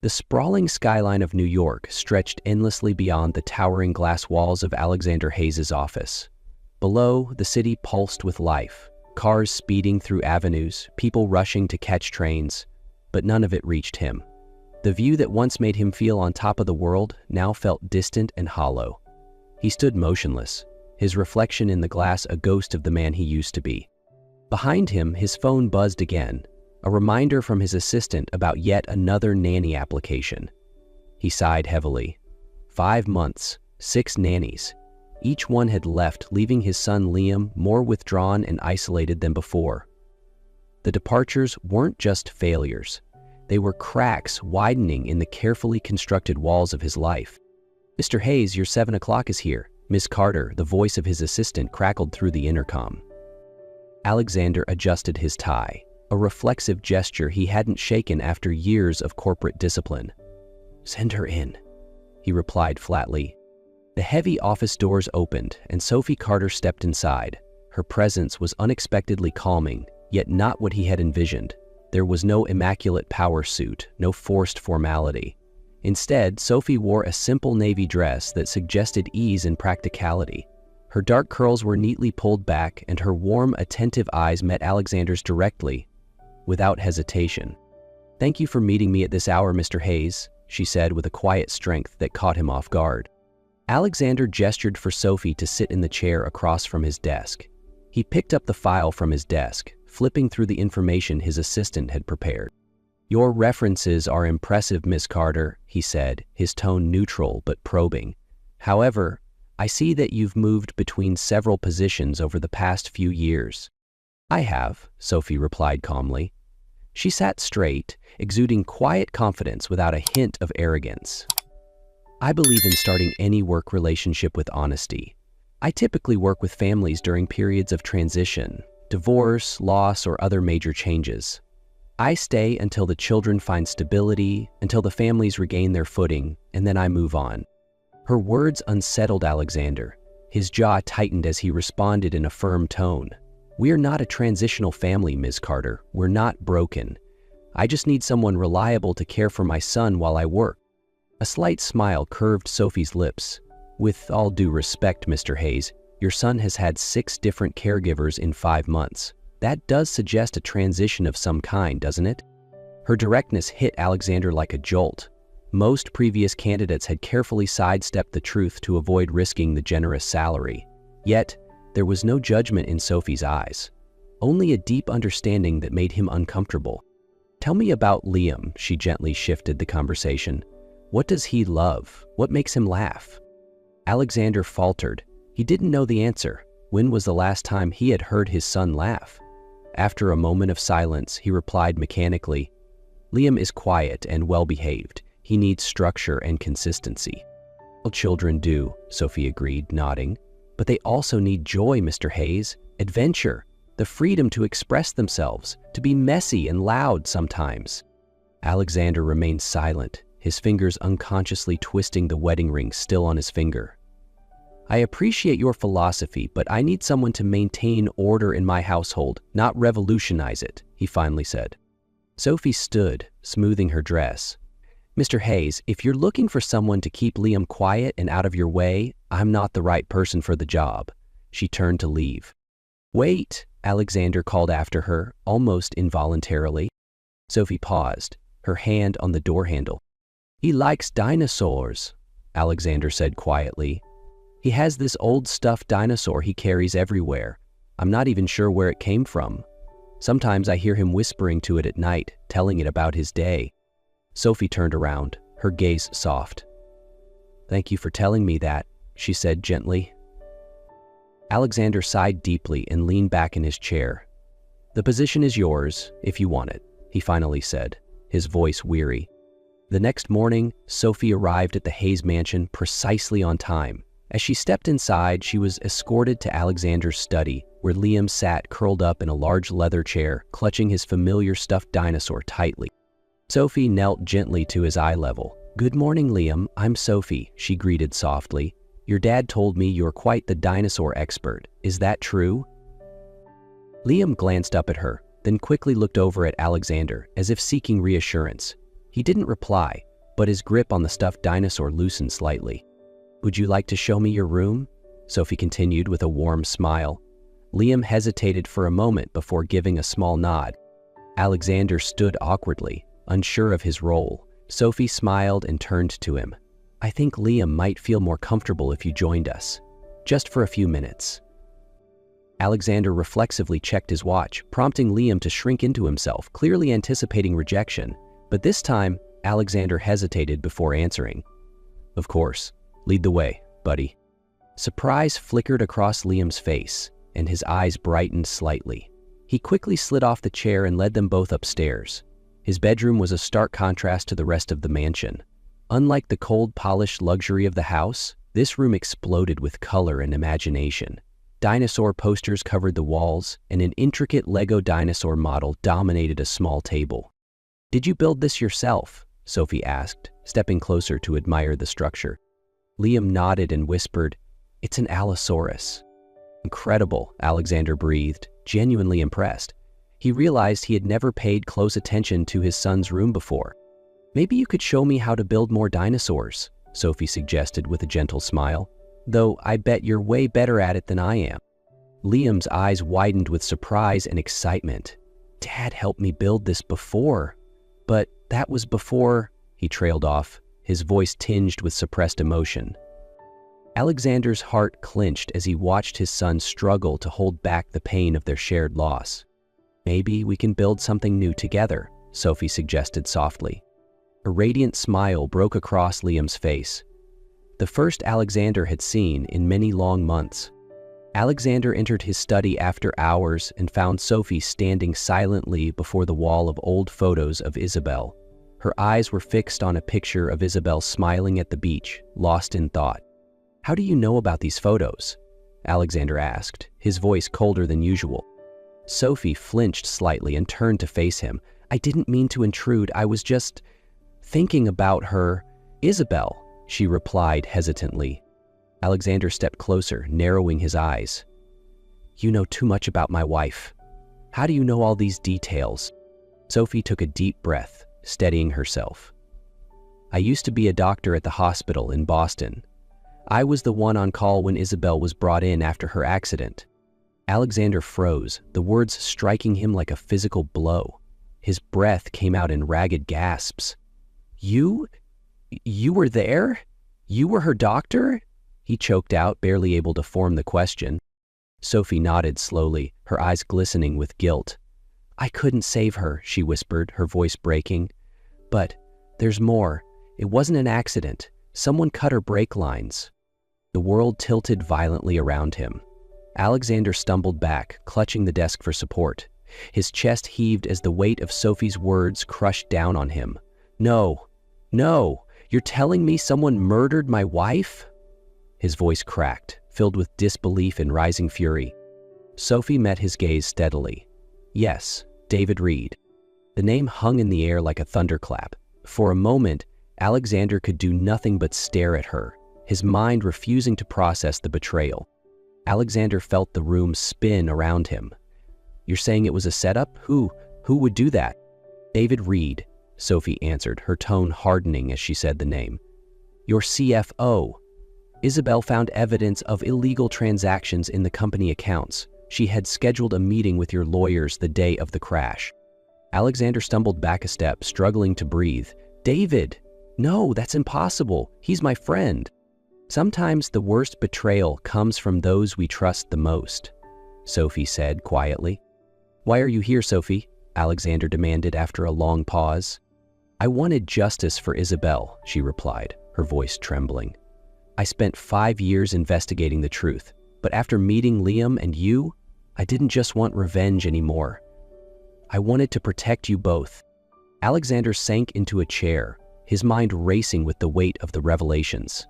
The sprawling skyline of New York stretched endlessly beyond the towering glass walls of Alexander Hayes's office. Below, the city pulsed with life, cars speeding through avenues, people rushing to catch trains, but none of it reached him. The view that once made him feel on top of the world now felt distant and hollow. He stood motionless, his reflection in the glass a ghost of the man he used to be. Behind him, his phone buzzed again, a reminder from his assistant about yet another nanny application. He sighed heavily. 5 months, 6 nannies. Each one had left, leaving his son Liam more withdrawn and isolated than before. The departures weren't just failures. They were cracks widening in the carefully constructed walls of his life. "Mr. Hayes, your 7 o'clock is here." Miss Carter, the voice of his assistant, crackled through the intercom. Alexander adjusted his tie, a reflexive gesture he hadn't shaken after years of corporate discipline. "Send her in," he replied flatly. The heavy office doors opened, and Sophie Carter stepped inside. Her presence was unexpectedly calming, yet not what he had envisioned. There was no immaculate power suit, no forced formality. Instead, Sophie wore a simple navy dress that suggested ease and practicality. Her dark curls were neatly pulled back, and her warm, attentive eyes met Alexander's directly, without hesitation. "Thank you for meeting me at this hour, Mr. Hayes," she said with a quiet strength that caught him off guard. Alexander gestured for Sophie to sit in the chair across from his desk. He picked up the file from his desk, flipping through the information his assistant had prepared. "Your references are impressive, Miss Carter," he said, his tone neutral but probing. "However, I see that you've moved between several positions over the past few years." "I have," Sophie replied calmly. She sat straight, exuding quiet confidence without a hint of arrogance. "I believe in starting any work relationship with honesty. I typically work with families during periods of transition, divorce, loss, or other major changes. I stay until the children find stability, until the families regain their footing, and then I move on." Her words unsettled Alexander. His jaw tightened as he responded in a firm tone. "We're not a transitional family, Ms. Carter. We're not broken. I just need someone reliable to care for my son while I work." A slight smile curved Sophie's lips. "With all due respect, Mr. Hayes, your son has had 6 different caregivers in 5 months. That does suggest a transition of some kind, doesn't it?" Her directness hit Alexander like a jolt. Most previous candidates had carefully sidestepped the truth to avoid risking the generous salary. Yet, there was no judgment in Sophie's eyes, only a deep understanding that made him uncomfortable. "Tell me about Liam," she gently shifted the conversation. "What does he love? What makes him laugh?" Alexander faltered. He didn't know the answer. When was the last time he had heard his son laugh? After a moment of silence, he replied mechanically, "Liam is quiet and well-behaved. He needs structure and consistency." "All children do," Sophie agreed, nodding. "But they also need joy, Mr. Hayes, adventure, the freedom to express themselves, to be messy and loud sometimes." Alexander remained silent, his fingers unconsciously twisting the wedding ring still on his finger. "I appreciate your philosophy, but I need someone to maintain order in my household, not revolutionize it," he finally said. Sophie stood, smoothing her dress. "Mr. Hayes, if you're looking for someone to keep Liam quiet and out of your way, I'm not the right person for the job." She turned to leave. "Wait," Alexander called after her, almost involuntarily. Sophie paused, her hand on the door handle. "He likes dinosaurs," Alexander said quietly. "He has this old stuffed dinosaur he carries everywhere. I'm not even sure where it came from. Sometimes I hear him whispering to it at night, telling it about his day." Sophie turned around, her gaze soft. "Thank you for telling me that," she said gently. Alexander sighed deeply and leaned back in his chair. "The position is yours, if you want it," he finally said, his voice weary. The next morning, Sophie arrived at the Hayes mansion precisely on time. As she stepped inside, she was escorted to Alexander's study, where Liam sat curled up in a large leather chair, clutching his familiar stuffed dinosaur tightly. Sophie knelt gently to his eye level. "Good morning, Liam. I'm Sophie," she greeted softly. "Your dad told me you're quite the dinosaur expert. Is that true?" Liam glanced up at her, then quickly looked over at Alexander, as if seeking reassurance. He didn't reply, but his grip on the stuffed dinosaur loosened slightly. "Would you like to show me your room?" Sophie continued with a warm smile. Liam hesitated for a moment before giving a small nod. Alexander stood awkwardly, unsure of his role. Sophie smiled and turned to him. "I think Liam might feel more comfortable if you joined us, just for a few minutes." Alexander reflexively checked his watch, prompting Liam to shrink into himself, clearly anticipating rejection. But this time, Alexander hesitated before answering. "Of course. Lead the way, buddy." Surprise flickered across Liam's face, and his eyes brightened slightly. He quickly slid off the chair and led them both upstairs. His bedroom was a stark contrast to the rest of the mansion. Unlike the cold, polished luxury of the house, this room exploded with color and imagination. Dinosaur posters covered the walls, and an intricate Lego dinosaur model dominated a small table. "Did you build this yourself?" Sophie asked, stepping closer to admire the structure. Liam nodded and whispered, "It's an Allosaurus." "Incredible," Alexander breathed, genuinely impressed. He realized he had never paid close attention to his son's room before. "Maybe you could show me how to build more dinosaurs," Sophie suggested with a gentle smile. "Though I bet you're way better at it than I am." Liam's eyes widened with surprise and excitement. "Dad helped me build this before. But that was before," he trailed off, his voice tinged with suppressed emotion. Alexander's heart clenched as he watched his son struggle to hold back the pain of their shared loss. "Maybe we can build something new together," Sophie suggested softly. A radiant smile broke across Liam's face, the first Alexander had seen in many long months. Alexander entered his study after hours and found Sophie standing silently before the wall of old photos of Isabel. Her eyes were fixed on a picture of Isabel smiling at the beach, lost in thought. "How do you know about these photos?" Alexander asked, his voice colder than usual. Sophie flinched slightly and turned to face him. "I didn't mean to intrude. I was just thinking about her." "Isabel," she replied hesitantly. Alexander stepped closer, narrowing his eyes. "You know too much about my wife. How do you know all these details?" Sophie took a deep breath, steadying herself. "I used to be a doctor at the hospital in Boston. I was the one on call when Isabel was brought in after her accident." Alexander froze, the words striking him like a physical blow. His breath came out in ragged gasps. You were there? You were her doctor?" He choked out, barely able to form the question. Sophie nodded slowly, her eyes glistening with guilt. "I couldn't save her," she whispered, her voice breaking. "But there's more. It wasn't an accident. Someone cut her brake lines." The world tilted violently around him. Alexander stumbled back, clutching the desk for support. His chest heaved as the weight of Sophie's words crushed down on him. No, you're telling me someone murdered my wife?" His voice cracked, filled with disbelief and rising fury. Sophie met his gaze steadily. "Yes, David Reed." The name hung in the air like a thunderclap. For a moment, Alexander could do nothing but stare at her, his mind refusing to process the betrayal. Alexander felt the room spin around him. "You're saying it was a setup? Who would do that?" "David Reed," Sophie answered, her tone hardening as she said the name. "Your CFO." Isabel found evidence of illegal transactions in the company accounts. She had scheduled a meeting with your lawyers the day of the crash. Alexander stumbled back a step, struggling to breathe. "David! No, that's impossible. He's my friend." "Sometimes the worst betrayal comes from those we trust the most," Sophie said quietly. "Why are you here, Sophie?" Alexander demanded after a long pause. "I wanted justice for Isabel," she replied, her voice trembling. "I spent 5 years investigating the truth, but after meeting Liam and you, I didn't just want revenge anymore. I wanted to protect you both." Alexander sank into a chair, his mind racing with the weight of the revelations.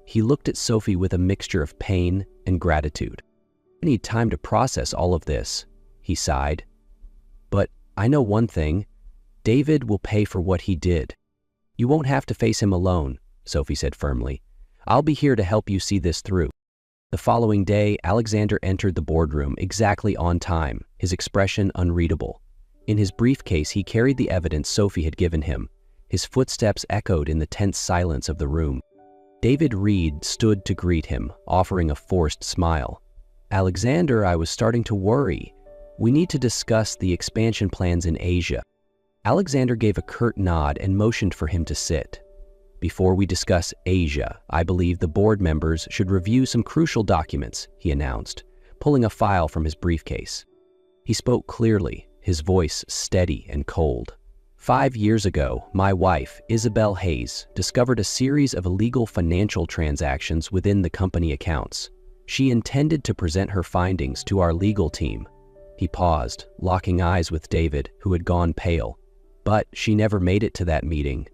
He looked at Sophie with a mixture of pain and gratitude. "I need time to process all of this," he sighed. "But I know one thing. David will pay for what he did." "You won't have to face him alone," Sophie said firmly. "I'll be here to help you see this through." The following day, Alexander entered the boardroom exactly on time, his expression unreadable. In his briefcase, he carried the evidence Sophie had given him, His footsteps echoed in the tense silence of the room. David Reed stood to greet him, offering a forced smile. "Alexander, I was starting to worry. We need to discuss the expansion plans in Asia." Alexander gave a curt nod and motioned for him to sit. "Before we discuss Asia, I believe the board members should review some crucial documents," he announced, pulling a file from his briefcase. He spoke clearly, his voice steady and cold. 5 years ago, my wife, Isabel Hayes, discovered a series of illegal financial transactions within the company accounts. She intended to present her findings to our legal team. He paused, locking eyes with David, who had gone pale. But she never made it to that meeting.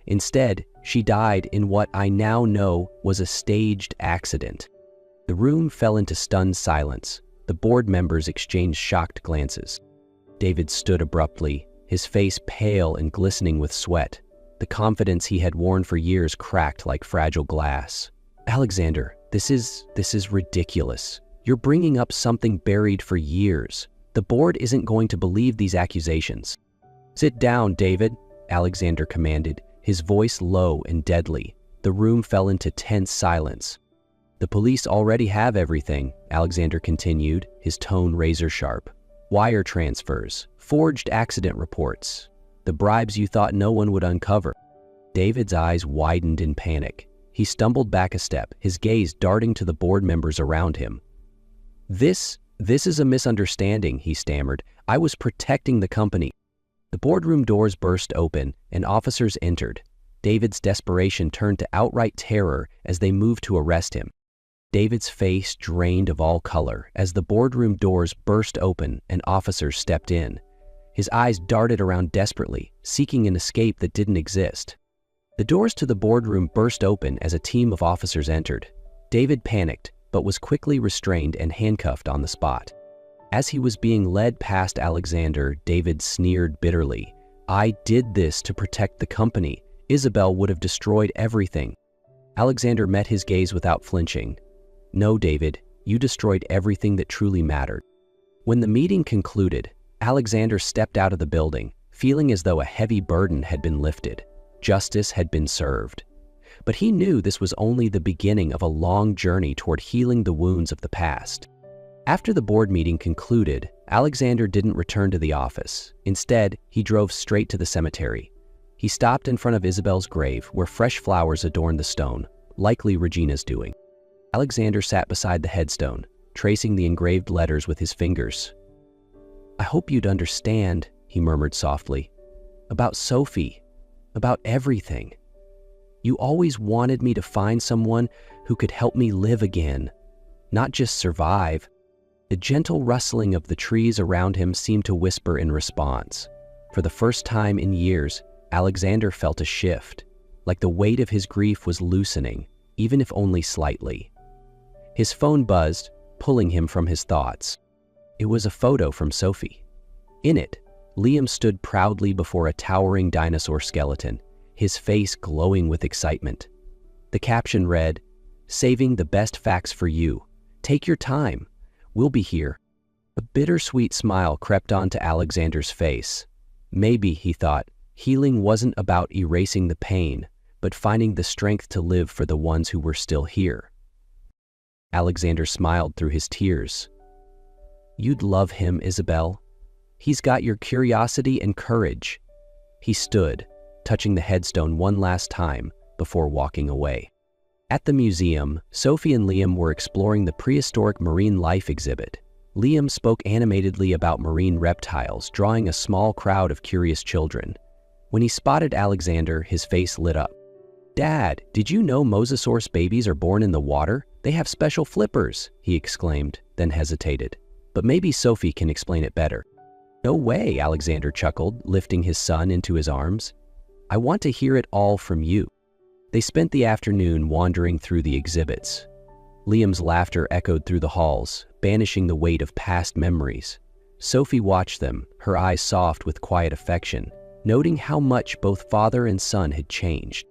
Instead, she died in what I now know was a staged accident. The room fell into stunned silence. The board members exchanged shocked glances. David stood abruptly, his face pale and glistening with sweat. The confidence he had worn for years cracked like fragile glass. "Alexander, this is ridiculous. You're bringing up something buried for years. The board isn't going to believe these accusations." "Sit down, David," Alexander commanded, his voice low and deadly. The room fell into tense silence. "The police already have everything," Alexander continued, his tone razor-sharp. "Wire transfers, forged accident reports, the bribes you thought no one would uncover." David's eyes widened in panic. He stumbled back a step, his gaze darting to the board members around him. This is a misunderstanding," he stammered. "I was protecting the company." The boardroom doors burst open, and officers entered. David's desperation turned to outright terror as they moved to arrest him. David's face drained of all color as the boardroom doors burst open and officers stepped in. His eyes darted around desperately, seeking an escape that didn't exist. The doors to the boardroom burst open as a team of officers entered. David panicked, but was quickly restrained and handcuffed on the spot. As he was being led past Alexander, David sneered bitterly. "I did this to protect the company. Isabel would have destroyed everything." Alexander met his gaze without flinching. "No, David, you destroyed everything that truly mattered." When the meeting concluded, Alexander stepped out of the building, feeling as though a heavy burden had been lifted. Justice had been served. But he knew this was only the beginning of a long journey toward healing the wounds of the past. After the board meeting concluded, Alexander didn't return to the office. Instead, he drove straight to the cemetery. He stopped in front of Isabel's grave, where fresh flowers adorned the stone, likely Regina's doing. Alexander sat beside the headstone, tracing the engraved letters with his fingers. "I hope you'd understand," he murmured softly. "About Sophie, about everything. You always wanted me to find someone who could help me live again, not just survive." The gentle rustling of the trees around him seemed to whisper in response. For the first time in years, Alexander felt a shift, like the weight of his grief was loosening, even if only slightly. His phone buzzed, pulling him from his thoughts. It was a photo from Sophie. In it, Liam stood proudly before a towering dinosaur skeleton, his face glowing with excitement. The caption read, "Saving the best facts for you. Take your time. We'll be here." A bittersweet smile crept onto Alexander's face. Maybe, he thought, healing wasn't about erasing the pain, but finding the strength to live for the ones who were still here. Alexander smiled through his tears. "You'd love him, Isabel. He's got your curiosity and courage." He stood, touching the headstone one last time before walking away. At the museum, Sophie and Liam were exploring the prehistoric marine life exhibit. Liam spoke animatedly about marine reptiles, drawing a small crowd of curious children. When he spotted Alexander, his face lit up. "Dad, did you know mosasaurus babies are born in the water? They have special flippers," he exclaimed, then hesitated. "But maybe Sophie can explain it better." "No way," Alexander chuckled, lifting his son into his arms. "I want to hear it all from you." They spent the afternoon wandering through the exhibits. Liam's laughter echoed through the halls, banishing the weight of past memories. Sophie watched them, her eyes soft with quiet affection, noting how much both father and son had changed.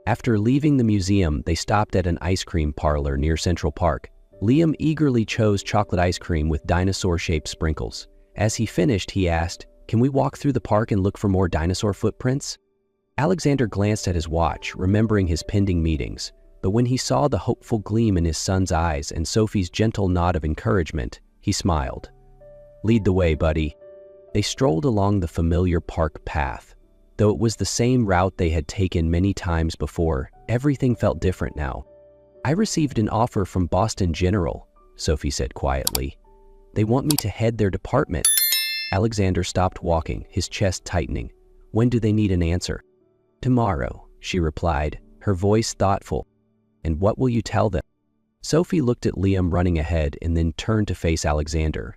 After leaving the museum, they stopped at an ice cream parlor near Central Park. Liam eagerly chose chocolate ice cream with dinosaur-shaped sprinkles. As he finished, he asked, "Can we walk through the park and look for more dinosaur footprints?" Alexander glanced at his watch, remembering his pending meetings, but when he saw the hopeful gleam in his son's eyes and Sophie's gentle nod of encouragement, he smiled. "Lead the way, buddy." They strolled along the familiar park path. Though it was the same route they had taken many times before, everything felt different now. "I received an offer from Boston General," Sophie said quietly. "They want me to head their department." Alexander stopped walking, his chest tightening. "When do they need an answer?" "Tomorrow," she replied, her voice thoughtful. "And what will you tell them?" Sophie looked at Liam running ahead and then turned to face Alexander.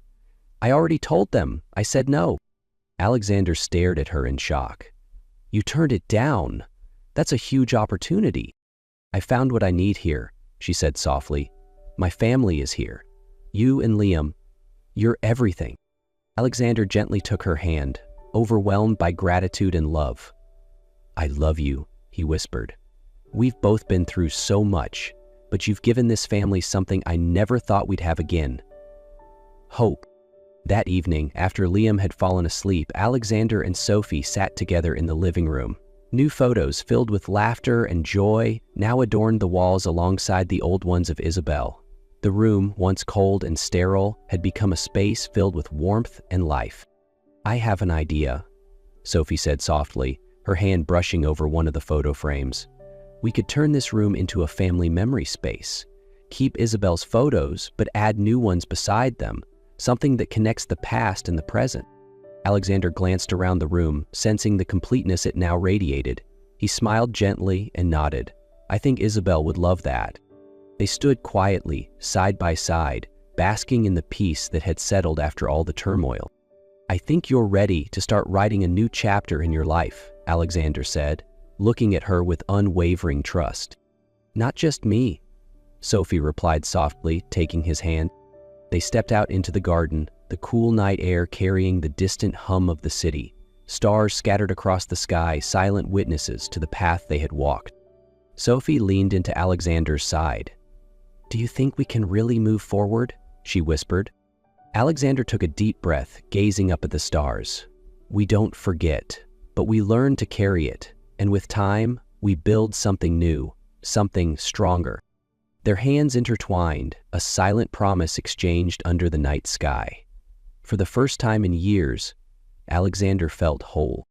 "I already told them. I said no." Alexander stared at her in shock. "You turned it down. That's a huge opportunity." "I found what I need here," she said softly. "My family is here. You and Liam. You're everything." Alexander gently took her hand, overwhelmed by gratitude and love. "I love you," he whispered. "We've both been through so much, but you've given this family something I never thought we'd have again. Hope." That evening, after Liam had fallen asleep, Alexander and Sophie sat together in the living room. New photos filled with laughter and joy now adorned the walls alongside the old ones of Isabel. The room, once cold and sterile, had become a space filled with warmth and life. "I have an idea," Sophie said softly, her hand brushing over one of the photo frames. "We could turn this room into a family memory space. Keep Isabel's photos, but add new ones beside them, something that connects the past and the present." Alexander glanced around the room, sensing the completeness it now radiated. He smiled gently and nodded. "I think Isabel would love that." They stood quietly, side by side, basking in the peace that had settled after all the turmoil. "I think you're ready to start writing a new chapter in your life," Alexander said, looking at her with unwavering trust. "Not just me," Sophie replied softly, taking his hand. They stepped out into the garden, the cool night air carrying the distant hum of the city. Stars scattered across the sky, silent witnesses to the path they had walked. Sophie leaned into Alexander's side. "Do you think we can really move forward?" she whispered. Alexander took a deep breath, gazing up at the stars. "We don't forget, but we learn to carry it, and with time, we build something new, something stronger." Their hands intertwined, a silent promise exchanged under the night sky. For the first time in years, Alexander felt whole.